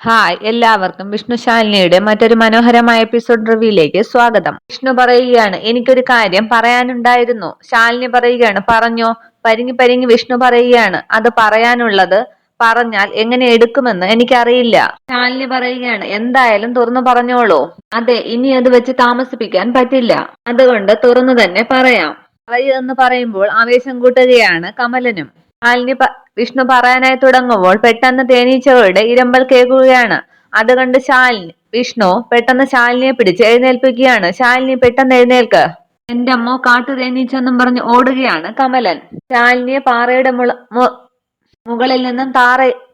Hi എല്ലാവർക്കും വിഷ്ണു ശാലിനിയുടെ മറ്റൊരു മനോഹരമായ എപ്പിസോഡ് റിവ്യൂയിലേക്ക് സ്വാഗതം. വിഷ്ണു പറയുകയാണ്, എനിക്കൊരു കാര്യം പറയാനുണ്ടായിരുന്നു. ശാലിനി പറയുകയാണ്, പറഞ്ഞോ. പരിങ്ങി പരിങ്ങി വിഷ്ണു പറയുകയാണ്, അത് പറയാനുള്ളത് പറഞ്ഞാൽ എങ്ങനെ എടുക്കുമെന്ന് എനിക്കറിയില്ല. ശാലിനി പറയുകയാണ്, എന്തായാലും തുറന്നു പറഞ്ഞോളൂ. അതെ, ഇനി അത് വെച്ച് താമസിപ്പിക്കാൻ പറ്റില്ല, അതുകൊണ്ട് തുറന്നു തന്നെ പറയാം. എന്ന് പറയുമ്പോൾ ആവേശം കൂട്ടുകയാണ് കമലനും. ശാലിനി വിഷ്ണു പറയാനായി തുടങ്ങുമ്പോൾ പെട്ടെന്ന് തേനീച്ചകളുടെ ഇരമ്പൽ കേൾക്കുകയാണ്. അത് കണ്ട് വിഷ്ണു പെട്ടെന്ന് ശാലിനിയെ പിടിച്ച് എഴുന്നേൽപ്പിക്കുകയാണ്. ശാലിനി പെട്ടെന്ന് എഴുന്നേൽക്ക്, എന്റെ അമ്മ കാട്ടു തേനീച്ചെന്നും പറഞ്ഞ് ഓടുകയാണ് കമലൻ. ശാലിനിയെ പാറയുടെ മുകളിൽ നിന്നും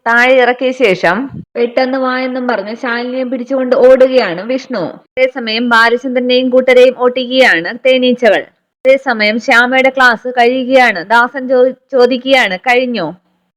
താഴെ ഇറക്കിയ ശേഷം പെട്ടെന്ന് വായെന്നും പറഞ്ഞ് ശാലിനിയെ പിടിച്ചുകൊണ്ട് ഓടുകയാണ് വിഷ്ണു. അതേസമയം ബാലചന്ദ്രനെയും കൂട്ടരെയും ഓട്ടിക്കുകയാണ് തേനീച്ചകൾ. അതേസമയം ശ്യാമയുടെ ക്ലാസ് കഴിയുകയാണ്. ദാസൻ ചോദിക്കുകയാണ്, കഴിഞ്ഞോ?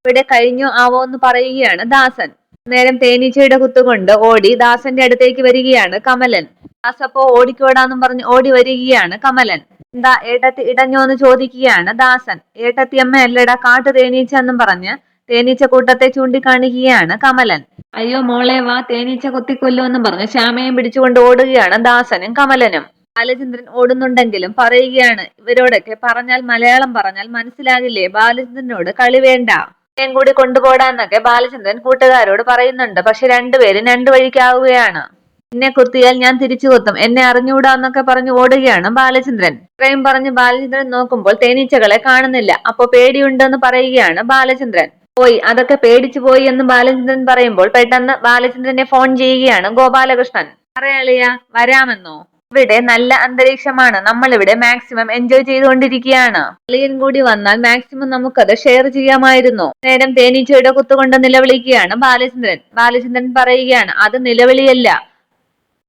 ഇവിടെ കഴിഞ്ഞോ ആവോ എന്ന് പറയുകയാണ് ദാസൻ. നേരം തേനീച്ചയുടെ കുത്തുകൊണ്ട് ഓടി ദാസന്റെ അടുത്തേക്ക് വരികയാണ് കമലൻ. ദാസപ്പോ ഓടിക്കോടാന്നും പറഞ്ഞ് ഓടി വരികയാണ് കമലൻ. എന്താ ഏട്ടത്തി ഇടഞ്ഞോ എന്ന് ചോദിക്കുകയാണ് ദാസൻ. ഏട്ടത്തി അമ്മ അല്ലടാ കാട്ടു തേനീച്ച എന്നും പറഞ്ഞ് തേനീച്ച കൂട്ടത്തെ ചൂണ്ടിക്കാണിക്കുകയാണ് കമലൻ. അയ്യോ മോളെ വാ, തേനീച്ച കൊത്തിക്കൊല്ലോ എന്നും പറഞ്ഞ് ശ്യാമയും പിടിച്ചുകൊണ്ട് ഓടുകയാണ് ദാസനും കമലനും. ബാലചന്ദ്രൻ ഓടുന്നുണ്ടെങ്കിലും പറയുകയാണ്, ഇവരോടൊക്കെ പറഞ്ഞാൽ മലയാളം പറഞ്ഞാൽ മനസ്സിലാകില്ലേ, ബാലചന്ദ്രനോട് കളി വേണ്ട, എന്നെയും കൂടി കൊണ്ടുപോടാന്നൊക്കെ ബാലചന്ദ്രൻ കൂട്ടുകാരോട് പറയുന്നുണ്ട്. പക്ഷെ രണ്ടുപേരും രണ്ടു വഴിക്കാവുകയാണ്. എന്നെ കുത്തിയാൽ ഞാൻ തിരിച്ചു കുത്തും, എന്നെ അറിഞ്ഞുകൂടാന്നൊക്കെ പറഞ്ഞു ഓടുകയാണ് ബാലചന്ദ്രൻ. ഇത്രയും പറഞ്ഞ് ബാലചന്ദ്രൻ നോക്കുമ്പോൾ തേനീച്ചകളെ കാണുന്നില്ല. അപ്പൊ പേടിയുണ്ടെന്ന് പറയുകയാണ് ബാലചന്ദ്രൻ. പോയി, അതൊക്കെ പേടിച്ചു പോയി എന്ന് ബാലചന്ദ്രൻ പറയുമ്പോൾ പെട്ടെന്ന് ബാലചന്ദ്രനെ ഫോൺ ചെയ്യുകയാണ് ഗോപാലകൃഷ്ണൻ. പറയാളിയ വരാമെന്നോ? ഇവിടെ നല്ല അന്തരീക്ഷമാണ്, നമ്മൾ ഇവിടെ മാക്സിമം എൻജോയ് ചെയ്തുകൊണ്ടിരിക്കുകയാണ്. അളിയൻ കൂടി വന്നാൽ മാക്സിമം നമുക്കത് ഷെയർ ചെയ്യാമായിരുന്നു. നേരം തേനീച്ചയുടെ കുത്തുകൊണ്ട് നിലവിളിക്കുകയാണ് ബാലചന്ദ്രൻ. ബാലചന്ദ്രൻ പറയുകയാണ്, അത് നിലവിളിയല്ല,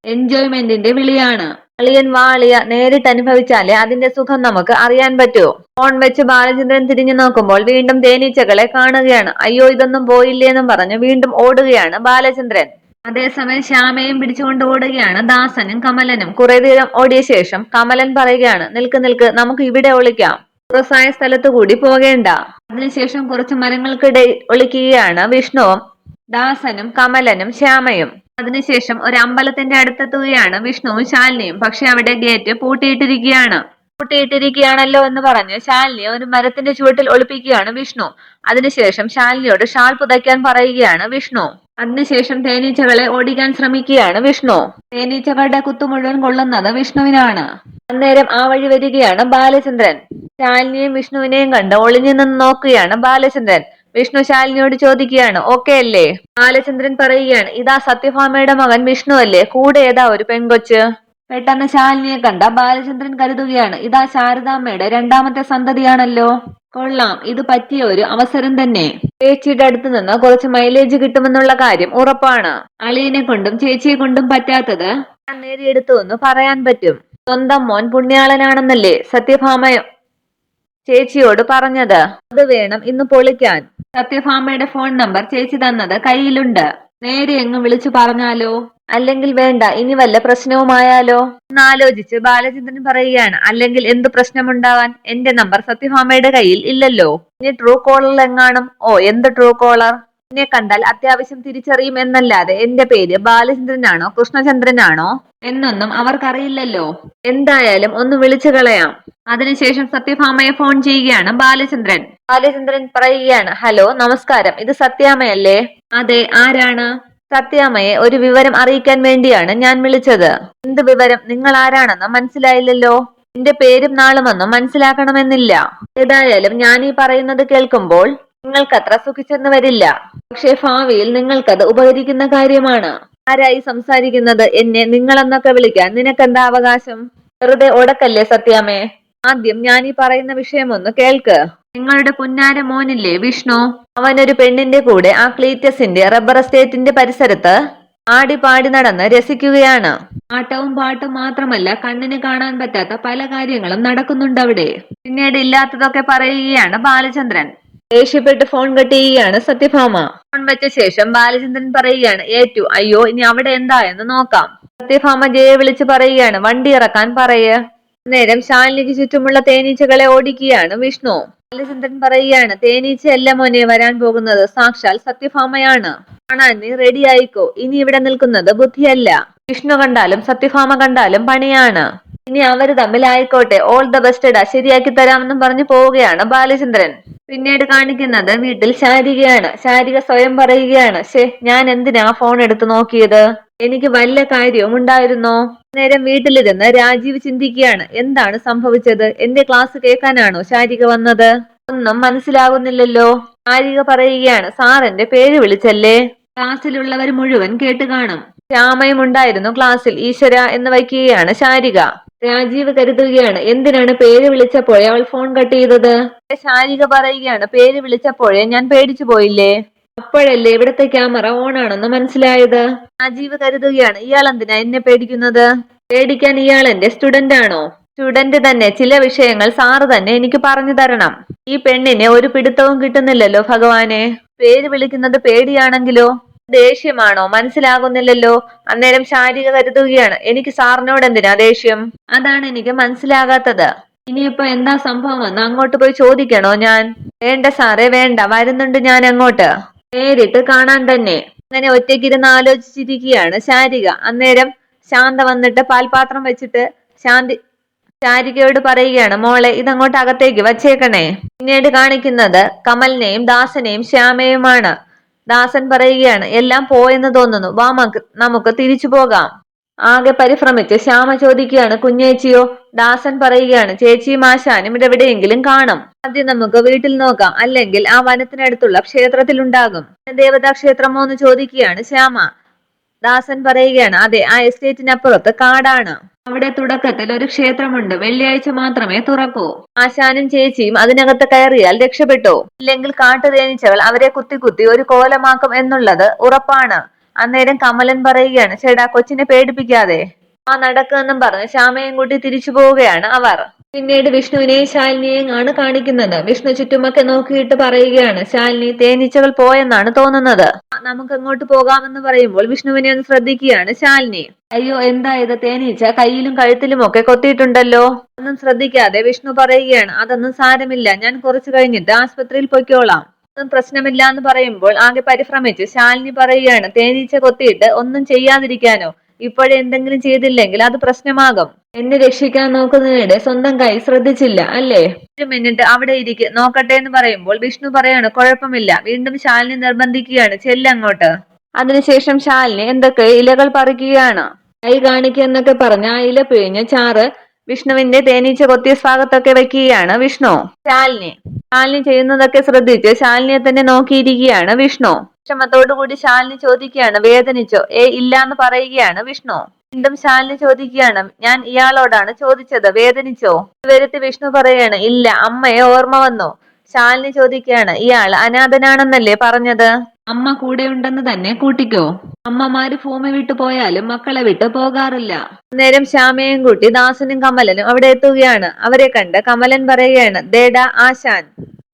എൻജോയ്മെന്റിന്റെ വിളിയാണ്. അളിയൻ വാ അളിയ, നേരിട്ട് അനുഭവിച്ചാലേ അതിന്റെ സുഖം നമുക്ക് അറിയാൻ പറ്റൂ. ഫോൺ വെച്ച് ബാലചന്ദ്രൻ തിരിഞ്ഞു നോക്കുമ്പോൾ വീണ്ടും തേനീച്ചകളെ കാണുകയാണ്. അയ്യോ ഇതൊന്നും പോയില്ലേന്നും പറഞ്ഞ് വീണ്ടും ഓടുകയാണ് ബാലചന്ദ്രൻ. അതേസമയം ശ്യാമയും പിടിച്ചുകൊണ്ട് ഓടുകയാണ് ദാസനും കമലനും. കുറെ ദൂരം ഓടിയ ശേഷം കമലൻ പറയുകയാണ്, നിൽക്ക് നിൽക്ക്, നമുക്ക് ഇവിടെ ഒളിക്കാം, തുറസായ സ്ഥലത്തു കൂടി പോകേണ്ട. അതിനുശേഷം കുറച്ച് മരങ്ങൾക്കിടയിൽ ഒളിക്കുകയാണ് വിഷ്ണുവും ദാസനും കമലനും ശ്യാമയും. അതിനുശേഷം ഒരു അമ്പലത്തിന്റെ അടുത്തെത്തുകയാണ് വിഷ്ണുവും ശാലിനിയും. പക്ഷെ അവിടെ ഗേറ്റ് പൂട്ടിയിട്ടിരിക്കുകയാണല്ലോ എന്ന് പറഞ്ഞ് ശാലിനിയെ ഒരു മരത്തിന്റെ ചുവട്ടിൽ ഒളിപ്പിക്കുകയാണ് വിഷ്ണു. അതിനുശേഷം ശാലിനിയോട് ഷാൾ പുതയ്ക്കാൻ പറയുകയാണ് വിഷ്ണു. അതിനുശേഷം തേനീച്ചകളെ ഓടിക്കാൻ ശ്രമിക്കുകയാണ് വിഷ്ണു. തേനീച്ചകളുടെ കുത്തു മുഴുവൻ കൊള്ളുന്നത് വിഷ്ണുവിനാണ്. അന്നേരം ആ വഴി വരികയാണ് ബാലചന്ദ്രൻ. ശാലിനിയും വിഷ്ണുവിനെയും കണ്ട് ഒളിഞ്ഞു നിന്ന് നോക്കുകയാണ് ബാലചന്ദ്രൻ. വിഷ്ണു ശാലിനിയോട് ചോദിക്കുകയാണ്, ഓക്കെ അല്ലേ? ബാലചന്ദ്രൻ പറയുകയാണ്, ഇതാ സത്യഭാമയുടെ മകൻ വിഷ്ണു അല്ലേ, കൂടെ ഏതാ ഒരു പെൺകൊച്ച്. പെട്ടെന്ന് ശാലിനിയെ കണ്ട ബാലചന്ദ്രൻ കരുതുകയാണ്, ഇതാ ശാരദാമ്മയുടെ രണ്ടാമത്തെ സന്തതിയാണല്ലോ, കൊള്ളാം, ഇത് പറ്റിയ ഒരു അവസരം തന്നെ. ചേച്ചിയുടെ അടുത്ത് നിന്ന് കുറച്ച് മൈലേജ് കിട്ടുമെന്നുള്ള കാര്യം ഉറപ്പാണ്. അളിയനെ കൊണ്ടും ചേച്ചിയെ കൊണ്ടും പറ്റാത്തത് ഞാൻ നേടിയെടുത്തു എന്ന് പറയാൻ പറ്റും. സ്വന്തം മോൻ പുണ്യാളനാണെന്നല്ലേ സത്യഭാമ ചേച്ചിയോട് പറഞ്ഞത്. അത് വേണം ഇന്ന് പൊളിക്കാൻ. സത്യഭാമയുടെ ഫോൺ നമ്പർ ചേച്ചി തന്നത് കയ്യിലുണ്ട്. നേരെ എങ്ങും വിളിച്ചു പറഞ്ഞാലോ? അല്ലെങ്കിൽ വേണ്ട, ഇനി വല്ല പ്രശ്നവുമായാലോ എന്നാലോചിച്ച് ബാലചന്ദ്രൻ പറയുകയാണ്, അല്ലെങ്കിൽ എന്ത് പ്രശ്നമുണ്ടാവാൻ, എന്റെ നമ്പർ സത്യഭാമയുടെ കയ്യിൽ ഇല്ലല്ലോ. ഇനി ട്രൂ കോളർ എങ്ങാനും. ഓ, എന്ത് ട്രൂ കോളർ? എന്നെ കണ്ടാൽ അത്യാവശ്യം തിരിച്ചറിയും എന്നല്ലാതെ എന്റെ പേര് ബാലചന്ദ്രനാണോ കൃഷ്ണചന്ദ്രനാണോ എന്നൊന്നും അവർക്കറിയില്ലല്ലോ. എന്തായാലും ഒന്ന് വിളിച്ചു കളയാം. അതിനുശേഷം സത്യഭാമയെ ഫോൺ ചെയ്യുകയാണ് ബാലചന്ദ്രൻ. ബാലചന്ദ്രൻ പറയുകയാണ്, ഹലോ നമസ്കാരം, ഇത് സത്യാമ്മയല്ലേ? അതെ, ആരാണ്? സത്യാമ്മയെ ഒരു വിവരം അറിയിക്കാൻ വേണ്ടിയാണ് ഞാൻ വിളിച്ചത്. എന്ത് വിവരം? നിങ്ങൾ ആരാണെന്ന് മനസ്സിലായില്ലല്ലോ. എന്റെ പേരും നാളുമൊന്നും മനസ്സിലാക്കണമെന്നില്ല. ഏതായാലും ഞാൻ ഈ പറയുന്നത് കേൾക്കുമ്പോൾ നിങ്ങൾക്കത്ര സുഖിച്ചെന്ന് വരില്ല. പക്ഷെ ഭാവിയിൽ നിങ്ങൾക്കത് ഉപകരിക്കുന്ന കാര്യമാണ്. ആരായി സംസാരിക്കുന്നത്? എന്നെ നിങ്ങളെന്നൊക്കെ വിളിക്കാൻ നിനക്കെന്താ അവകാശം? വെറുതെ ഉടക്കല്ലേ സത്യാമ്മേ. ആദ്യം ഞാൻ ഈ പറയുന്ന വിഷയമൊന്ന് കേൾക്ക്. നിങ്ങളുടെ പുന്നാര മോനില്ലേ വിഷ്ണു, അവനൊരു പെണ്ണിന്റെ കൂടെ ആ ക്ലീറ്റസിന്റെ റബ്ബർ എസ്റ്റേറ്റിന്റെ പരിസരത്ത് ആടിപ്പാടി നടന്ന് രസിക്കുകയാണ്. ആട്ടവും പാട്ടും മാത്രമല്ല, കണ്ണിന് കാണാൻ പറ്റാത്ത പല കാര്യങ്ങളും നടക്കുന്നുണ്ട് അവിടെ. പിന്നീട് ഇല്ലാത്തതൊക്കെ പറയുകയാണ് ബാലചന്ദ്രൻ. ദേഷ്യപ്പെട്ട് ഫോൺ കെട്ടുകയാണ് സത്യഭാമ. ഫോൺ വെച്ച ശേഷം ബാലചന്ദ്രൻ പറയുകയാണ്, ഏറ്റു, അയ്യോ ഇനി അവിടെ എന്താ എന്ന് നോക്കാം. സത്യഭാമ ജയെ വിളിച്ച് പറയുകയാണ്, വണ്ടി ഇറക്കാൻ പറയേ. നേരം ശാലിനിക്ക് ചുറ്റുമുള്ള തേനീച്ചകളെ ഓടിക്കുകയാണ് വിഷ്ണു. ബാലചന്ദ്രൻ പറയുകയാണ്, തേനീച്ചയല്ല മോനെ വരാൻ പോകുന്നത്, സാക്ഷാൽ സത്യഭാമയാണ്. കാണാൻ നീ റെഡി ആയിക്കോ. ഇനി ഇവിടെ നിൽക്കുന്നത് ബുദ്ധിയല്ല. വിഷ്ണു കണ്ടാലും സത്യഭാമ കണ്ടാലും പണിയാണ്. ഇനി അവര് തമ്മിലായിക്കോട്ടെ. ഓൾ ദ ബെസ്റ്റ് ഡാ, ശരിയാക്കി തരാമെന്നും പറഞ്ഞു പോവുകയാണ് ബാലചന്ദ്രൻ. പിന്നീട് കാണിക്കുന്നത് വീട്ടിൽ ശാരികയാണ്. ശാരിക സ്വയം പറയുകയാണ്, ഞാൻ എന്തിനാ ഫോൺ എടുത്ത് നോക്കിയത്? എനിക്ക് വല്ല കാര്യവും ഉണ്ടായിരുന്നോ? നേരം വീട്ടിലിരുന്ന് രാജീവ് ചിന്തിക്കുകയാണ്, എന്താണ് സംഭവിച്ചത്? എന്റെ ക്ലാസ് കേൾക്കാനാണോ ശാരിക വന്നത്? ഒന്നും മനസ്സിലാകുന്നില്ലല്ലോ. ശാരിക പറയുകയാണ്, സാർ എന്റെ പേര് വിളിച്ചല്ലേ? ക്ലാസ്സിലുള്ളവർ മുഴുവൻ കേട്ട് കാണും. ശ്യാമയും ഉണ്ടായിരുന്നു ക്ലാസ്സിൽ. ഈശ്വര എന്ന് വയ്ക്കുകയാണ് ശാരിക. രാജീവ് കരുതുകയാണ്, എന്തിനാണ് പേര് വിളിച്ചപ്പോഴേ അവൾ ഫോൺ കട്ട് ചെയ്തത്? ശാരിക പറയുകയാണ്, പേര് വിളിച്ചപ്പോഴേ ഞാൻ പേടിച്ചു പോയില്ലേ? അപ്പോഴല്ലേ ഇവിടുത്തെ ക്യാമറ ഓൺ ആണെന്ന് മനസ്സിലായത്. രാജീവ് കരുതുകയാണ്, ഇയാൾ എന്തിനാ എന്നെ പേടിക്കുന്നത്? പേടിക്കാൻ ഇയാൾ എന്റെ സ്റ്റുഡന്റ് ആണോ? സ്റ്റുഡന്റ് തന്നെ. ചില വിഷയങ്ങൾ സാറ് തന്നെ എനിക്ക് പറഞ്ഞു തരണം. ഈ പെണ്ണിനെ ഒരു പിടുത്തവും കിട്ടുന്നില്ലല്ലോ ഭഗവാനെ. പേര് വിളിക്കുന്നത് പേടിയാണെങ്കിലോ? ദേഷ്യമാണോ? മനസ്സിലാകുന്നില്ലല്ലോ. അന്നേരം ശാരിക കരുതുകയാണ്, എനിക്ക് സാറിനോട് എന്തിനാ ദേഷ്യം? അതാണ് എനിക്ക് മനസ്സിലാകാത്തത്. ഇനിയിപ്പോ എന്താ സംഭവം എന്ന് അങ്ങോട്ട് പോയി ചോദിക്കണോ ഞാൻ? വേണ്ട സാറേ വേണ്ട, വരുന്നുണ്ട് ഞാൻ അങ്ങോട്ട്. നേരിട്ട് കാണാൻ തന്നെ. അങ്ങനെ ഒറ്റയ്ക്കിരുന്ന് ആലോചിച്ചിരിക്കുകയാണ് ശാരിക. അന്നേരം ശാന്ത വന്നിട്ട് പാൽപാത്രം വെച്ചിട്ട് ശാരികയോട് പറയുകയാണ്, മോളെ ഇതങ്ങോട്ട് അകത്തേക്ക് വച്ചേക്കണേ. പിന്നീട് കാണിക്കുന്നത് കമലിനെയും ദാസനെയും ശ്യാമയുമാണ്. ദാസൻ പറയുകയാണ്, എല്ലാം പോയെന്ന് തോന്നുന്നു, വാ നമുക്ക് തിരിച്ചു പോകാം. ആകെ പരിഭ്രമിച്ച് ശ്യാമ ചോദിക്കുകയാണ്, കുഞ്ഞേച്ചിയോ? ദാസൻ പറയുകയാണ്, ചേച്ചിയും ആശാനും ഇതെവിടെയെങ്കിലും കാണും. ആദ്യം നമുക്ക് വീട്ടിൽ നോക്കാം, അല്ലെങ്കിൽ ആ വനത്തിനടുത്തുള്ള ക്ഷേത്രത്തിലുണ്ടാകും. ദേവതാ ക്ഷേത്രമോ എന്ന് ചോദിക്കുകയാണ് ശ്യാമ. ദാസൻ പറയുകയാണ്, അതെ, ആ എസ്റ്റേറ്റിനപ്പുറത്ത് കാടാണ്. അവിടെ തുടക്കത്തിൽ ഒരു ക്ഷേത്രമുണ്ട്. വെള്ളിയാഴ്ച മാത്രമേ തുറക്കൂ. ആശാനും ചേച്ചിയും അതിനകത്ത് കയറിയാൽ രക്ഷപ്പെട്ടു. ഇല്ലെങ്കിൽ കാട്ടുതേനീച്ചകൾ അവരെ കുത്തി കുത്തി ഒരു കോലമാക്കും എന്നുള്ളത് ഉറപ്പാണ്. അന്നേരം കമലൻ പറയുകയാണ്, ചേടാ കൊച്ചിനെ പേടിപ്പിക്കാതെ ആ നടക്കുമെന്നും പറഞ്ഞ് ശ്യാമയും കൂട്ടി തിരിച്ചു പോവുകയാണ് അവർ. പിന്നീട് വിഷ്ണുവിനെയും ശാലിനിയെയും ആണ് കാണിക്കുന്നത്. വിഷ്ണു ചുറ്റുമൊക്കെ നോക്കിയിട്ട് പറയുകയാണ്, ശാലിനി, തേനീച്ചകൾ പോയെന്നാണ് തോന്നുന്നത്, നമുക്ക് അങ്ങോട്ട് പോകാമെന്ന് പറയുമ്പോൾ വിഷ്ണുവിനെ ഒന്ന് ശ്രദ്ധിക്കുകയാണ് ശാലിനി. അയ്യോ, എന്താ ഇത്? തേനീച്ച കയ്യിലും കഴുത്തിലും ഒക്കെ കൊത്തിയിട്ടുണ്ടല്ലോ. ഒന്നും ശ്രദ്ധിക്കാതെ വിഷ്ണു പറയുകയാണ്, അതൊന്നും സാരമില്ല, ഞാൻ കുറച്ചു കഴിഞ്ഞിട്ട് ആശുപത്രിയിൽ പൊയ്ക്കോളാം, ഒന്നും പ്രശ്നമില്ല എന്ന് പറയുമ്പോൾ ആകെ പരിഭ്രമിച്ച് ശാലിനി പറയുകയാണ്, തേനീച്ച കൊത്തിയിട്ട് ഒന്നും ചെയ്യാതിരിക്കാനോ? ഇപ്പോഴേ എന്തെങ്കിലും ചെയ്തില്ലെങ്കിൽ അത് പ്രശ്നമാകും. എന്നെ രക്ഷിക്കാൻ നോക്കുന്നതിനിടെ സ്വന്തം കൈ ശ്രദ്ധിച്ചില്ല അല്ലേ? ഒരു മിനിറ്റ് അവിടെ ഇരിക്കെ, നോക്കട്ടെ എന്ന് പറയുമ്പോൾ വിഷ്ണു പറയാണ്, കുഴപ്പമില്ല. വീണ്ടും ശാലിനി നിർബന്ധിക്കുകയാണ്, ചെല്ലങ്ങോട്ട്. അതിനുശേഷം ശാലിനി എന്തൊക്കെ ഇലകൾ പറിക്കുകയാണ്. കൈ കാണിക്കെന്നൊക്കെ പറഞ്ഞ ആ ഇല പിഴിഞ്ഞ് ചാറ് വിഷ്ണുവിന്റെ തേനീച്ച കൊത്തിയ ഭാഗത്തൊക്കെ വെക്കുകയാണ് വിഷ്ണു. ശാലിനി ചെയ്യുന്നതൊക്കെ ശ്രദ്ധിച്ച് ശാലിനിയെ തന്നെ നോക്കിയിരിക്കുകയാണ് വിഷ്ണു. ക്ഷമത്തോടുകൂടി ശാലിനി ചോദിക്കുകയാണ്, വേദനിച്ചോ? ഇല്ലാന്ന് പറയുകയാണ് വിഷ്ണു. വീണ്ടും ശാലിനി ചോദിക്കുകയാണ്, ഞാൻ ഇയാളോടാണ് ചോദിച്ചത്, വേദനിച്ചോ? വരുത്തി വിഷ്ണു പറയാണ്, ഇല്ല, അമ്മയെ ഓർമ്മ വന്നു. ശാലിനി ചോദിക്കുകയാണ്, ഇയാൾ അനാഥനാണെന്നല്ലേ പറഞ്ഞത്? അമ്മ കൂടെ ഉണ്ടെന്ന് തന്നെ കൂട്ടിക്കോ. അമ്മമാര് ഭൂമി വിട്ടു പോയാലും മക്കളെ വിട്ട് പോകാറില്ല. നേരം ശ്യാമയും കൂട്ടി ദാസനും കമലനും അവിടെ എത്തുകയാണ്. അവരെ കണ്ട് കമലൻ പറയുകയാണ്, ദേടാ ആശാൻ.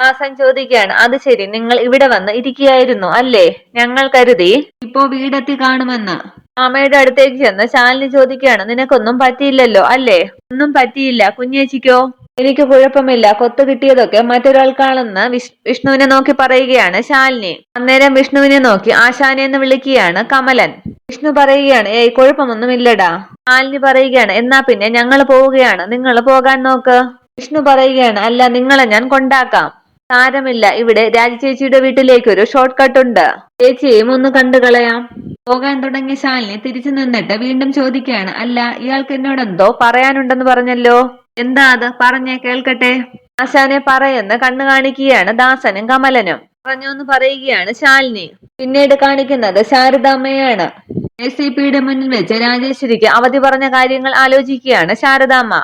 ദാസൻ ചോദിക്കുകയാണ്, അത് ശരി, നിങ്ങൾ ഇവിടെ വന്ന് ഇരിക്കുകയായിരുന്നു അല്ലേ? ഞങ്ങൾ കരുതി ഇപ്പോ വീടെത്തി കാണുമെന്ന്. അമ്മയുടെ അടുത്തേക്ക് ചെന്ന് ശാലിനി ചോദിക്കുകയാണ്, നിനക്കൊന്നും പറ്റിയില്ലല്ലോ അല്ലേ? ഒന്നും പറ്റിയില്ല. കുഞ്ഞേച്ചിക്കോ? എനിക്ക് കുഴപ്പമില്ല, കൊത്തു കിട്ടിയതൊക്കെ മറ്റൊരാൾക്കാണെന്ന് വിഷ്ണുവിനെ നോക്കി പറയുകയാണ് ശാലിനി. അന്നേരം വിഷ്ണുവിനെ നോക്കി ആശാനെ എന്ന് വിളിക്കുകയാണ് കമലൻ. വിഷ്ണു പറയുകയാണ്, കുഴപ്പമൊന്നുമില്ലടാ. ശാലിനി പറയുകയാണ്, എന്നാ പിന്നെ ഞങ്ങൾ പോവുകയാണ്, നിങ്ങൾ പോകാൻ നോക്ക്. വിഷ്ണു പറയുകയാണ്, അല്ല, നിങ്ങളെ ഞാൻ കൊണ്ടാക്കാം. സാരമില്ല, ഇവിടെ രാജചേച്ചിയുടെ വീട്ടിലേക്ക് ഒരു ഷോർട്ട് കട്ട് ഉണ്ട്, ചേച്ചിയെയും ഒന്ന് കണ്ടു കളയാം. പോകാൻ തുടങ്ങിയ ശാലിനി തിരിച്ചു നിന്നിട്ട് വീണ്ടും ചോദിക്കുകയാണ്, അല്ല, ഇയാൾക്ക് എന്നോടെന്തോ പറയാനുണ്ടെന്ന് പറഞ്ഞല്ലോ, എന്താ അത്? പറഞ്ഞേ കേൾക്കട്ടെ. ആശാനെ പറയുന്ന കണ്ണു കാണിക്കുകയാണ് ദാസനും കമലനും. പറഞ്ഞോന്ന് പറയുകയാണ് ശാലിനി. പിന്നീട് കാണിക്കുന്നത് ശാരദാമ്മയാണ്. ACPയുടെ മുന്നിൽ വെച്ച് രാജേശ്വരിക്ക് അവധി പറഞ്ഞ കാര്യങ്ങൾ ആലോചിക്കുകയാണ് ശാരദാമ്മ.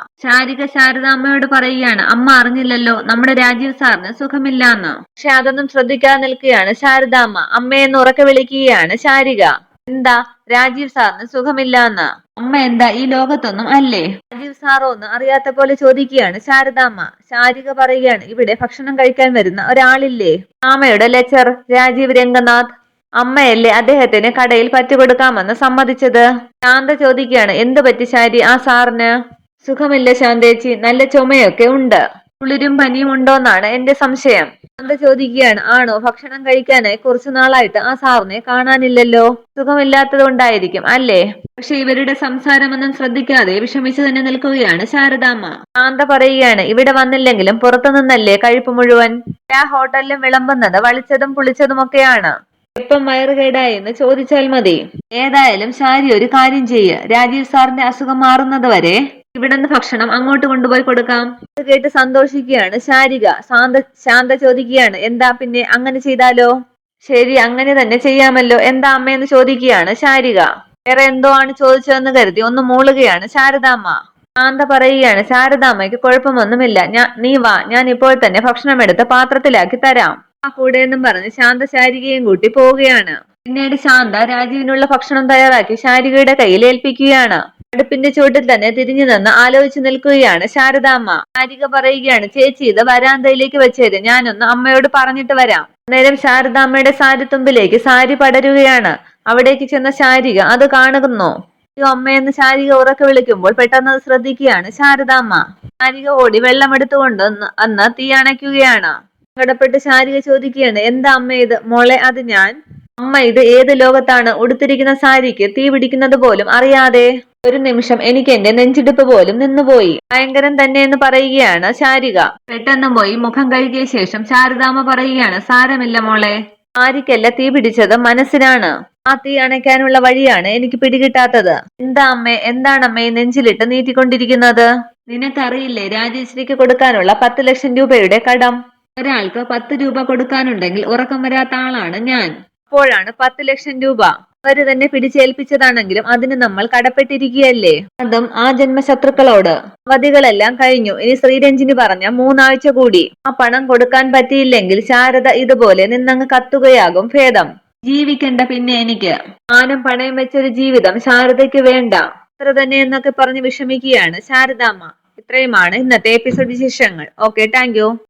ശാരദാമ്മയോട് പറയുകയാണ്, അമ്മ അറിഞ്ഞില്ലല്ലോ നമ്മുടെ രാജീവ് സാറിന് സുഖമില്ലാന്ന്. പക്ഷെ അതൊന്നും ശ്രദ്ധിക്കാതെ നിൽക്കുകയാണ് ശാരദാമ്മ. അമ്മയെന്ന് ഉറക്കെ വിളിക്കുകയാണ് ശാരിക. എന്താ? രാജീവ് സാറിന് സുഖമില്ലാന്ന്? അമ്മ എന്താ ഈ ലോകത്തൊന്നും അല്ലേ? രാജീവ് സാറോന്ന് അറിയാത്ത പോലെ ചോദിക്കുകയാണ് ശാരദാമ്മ. ശാരിക പറയുകയാണ്, ഇവിടെ ഭക്ഷണം കഴിക്കാൻ വരുന്ന ഒരാളില്ലേ? അമ്മയുടെ ലെക്ചർ രാജീവ് രംഗനാഥ്. അമ്മയല്ലേ അദ്ദേഹത്തിന് കടയിൽ പറ്റുകൊടുക്കാമെന്ന് സമ്മതിച്ചത്? ശാന്ത ചോദിക്കുകയാണ്, എന്ത് പറ്റി ശാരി ആ സാറിന്? സുഖമില്ല ശാന്തേച്ചി, നല്ല ചുമയൊക്കെ ഉണ്ട്. കുളിരും പനിയും ഉണ്ടോന്നാണ് എന്റെ സംശയം. ശാന്ത ചോദിക്കുകയാണ്, ആണോ? ഭക്ഷണം കഴിക്കാനായി കുറച്ചു നാളായിട്ട് ആ സാറിനെ കാണാനില്ലല്ലോ. സുഖമില്ലാത്തത് കൊണ്ടായിരിക്കും അല്ലേ? പക്ഷെ ഇവരുടെ സംസാരമൊന്നും ശ്രദ്ധിക്കാതെ വിഷമിച്ചു തന്നെ നിൽക്കുകയാണ് ശാരദാമ്മ. ശാന്ത പറയുകയാണ്, ഇവിടെ വന്നില്ലെങ്കിലും പുറത്തു നിന്നല്ലേ കഴിപ്പ് മുഴുവൻ. എല്ലാ ഹോട്ടലിലും വിളമ്പുന്നത് വളിച്ചതും പുളിച്ചതുമൊക്കെയാണ്. എപ്പം വയറുകേടായി എന്ന് ചോദിച്ചാൽ മതി. ഏതായാലും ശാരി ഒരു കാര്യം ചെയ്യ്, രാജീവ് സാറിന്റെ അസുഖം മാറുന്നത് വരെ ഇവിടുന്ന് ഭക്ഷണം അങ്ങോട്ട് കൊണ്ടുപോയി കൊടുക്കാം. ഇത് കേട്ട് സന്തോഷിക്കുകയാണ് ശാരിക. ശാന്ത ചോദിക്കുകയാണ്, എന്താ പിന്നെ അങ്ങനെ ചെയ്താലോ? ശരി, അങ്ങനെ തന്നെ ചെയ്യാമല്ലോ. എന്താ അമ്മയെന്ന് ചോദിക്കുകയാണ് ശാരിക. വേറെ എന്തോ ആണ് ചോദിച്ചതെന്ന് കരുതി ഒന്ന് മൂളുകയാണ് ശാരദാമ്മ. ശാന്ത പറയുകയാണ്, ശാരദാമ്മയ്ക്ക് കുഴപ്പമൊന്നുമില്ല. നീ വാ, ഞാൻ ഇപ്പോൾ തന്നെ ഭക്ഷണം എടുത്ത് പാത്രത്തിലാക്കി തരാം. ആ കൂടെ എന്നും പറഞ്ഞ് ശാന്ത ശാരികയും കൂട്ടി പോവുകയാണ്. പിന്നീട് ശാന്ത രാജീവിനുള്ള ഭക്ഷണം തയ്യാറാക്കി ശാരികയുടെ കയ്യിൽ ഏൽപ്പിക്കുകയാണ്. അടുപ്പിന്റെ ചുവട്ടിൽ തന്നെ തിരിഞ്ഞു നിന്ന് ആലോചിച്ചു നിൽക്കുകയാണ് ശാരദാമ്മ. ശാരിക പറയുകയാണ്, ചേച്ചി ഇത് വരാന്തയിലേക്ക് വെച്ചേര്, ഞാനൊന്ന് അമ്മയോട് പറഞ്ഞിട്ട് വരാം. അന്നേരം ശാരദാമ്മയുടെ സാരിത്തുമ്പിലേക്ക് സാരി പടരുകയാണ്. അവിടേക്ക് ചെന്ന ശാരിക അത് കാണുന്നു. അമ്മയെന്ന് ശാരിക ഉറക്കെ വിളിക്കുമ്പോൾ പെട്ടെന്ന് അത് ശ്രദ്ധിക്കുകയാണ് ശാരദാമ്മ. ശാരിക ഓടി വെള്ളമെടുത്തുകൊണ്ട് അന്ന് തീ അണയ്ക്കുകയാണ്. സങ്കടപ്പെട്ട് ശാരിക ചോദിക്കുകയാണ്, എന്താ അമ്മ ഇത്? മോളെ, അത് ഞാൻ. അമ്മ ഇത് ഏത് ലോകത്താണ്? ഉടുത്തിരിക്കുന്ന സാരിക്ക് തീ പിടിക്കുന്നത് പോലും അറിയാതെ. ഒരു നിമിഷം എനിക്ക് എന്റെ നെഞ്ചിടിപ്പ് പോലും നിന്നുപോയി. ഭയങ്കരം തന്നെ എന്ന് പറയുകയാണ് ശാരിക. പെട്ടെന്ന് പോയി മുഖം കഴുകിയ ശേഷം ശാരദാമ്മ പറയുകയാണ്, സാരമില്ല മോളെ, സാരിക്കല്ല തീ പിടിച്ചത് മനസ്സിനാണ്. ആ തീ അണയ്ക്കാനുള്ള വഴിയാണ് എനിക്ക് പിടികിട്ടാത്തത്. എന്താണമ്മേ നെഞ്ചിലിട്ട് നീട്ടിക്കൊണ്ടിരിക്കുന്നത്? നിനക്കറിയില്ലേ രാജേശ്വരിക്ക് കൊടുക്കാനുള്ള 10 ലക്ഷം രൂപയുടെ കടം? ഒരാൾക്ക് 10 രൂപ കൊടുക്കാനുണ്ടെങ്കിൽ ഉറക്കം വരാത്ത ആളാണ് ഞാൻ. അപ്പോഴാണ് 10 ലക്ഷം രൂപ അവര് തന്നെ പിടിച്ചേൽപ്പിച്ചതാണെങ്കിലും അതിന് നമ്മൾ കടപ്പെട്ടിരിക്കുകയല്ലേ, അതും ആ ജന്മശത്രുക്കളോട്. അവധികളെല്ലാം കഴിഞ്ഞു, ഇനി ശ്രീരഞ്ജിനി പറഞ്ഞ 3 ആഴ്ച കൂടി. ആ പണം കൊടുക്കാൻ പറ്റിയില്ലെങ്കിൽ ശാരദ ഇതുപോലെ നിന്നങ്ങ് കത്തുകയാകും ഭേദം. ജീവിക്കണ്ട പിന്നെ എനിക്ക്. മാനം പണയം വെച്ചൊരു ജീവിതം ശാരദയ്ക്ക് വേണ്ട. അത്ര തന്നെ എന്നൊക്കെ പറഞ്ഞ് വിഷമിക്കുകയാണ് ശാരദാമ്മ. ഇത്രയുമാണ് ഇന്നത്തെ എപ്പിസോഡ് വിശേഷങ്ങൾ. Okay, thank you.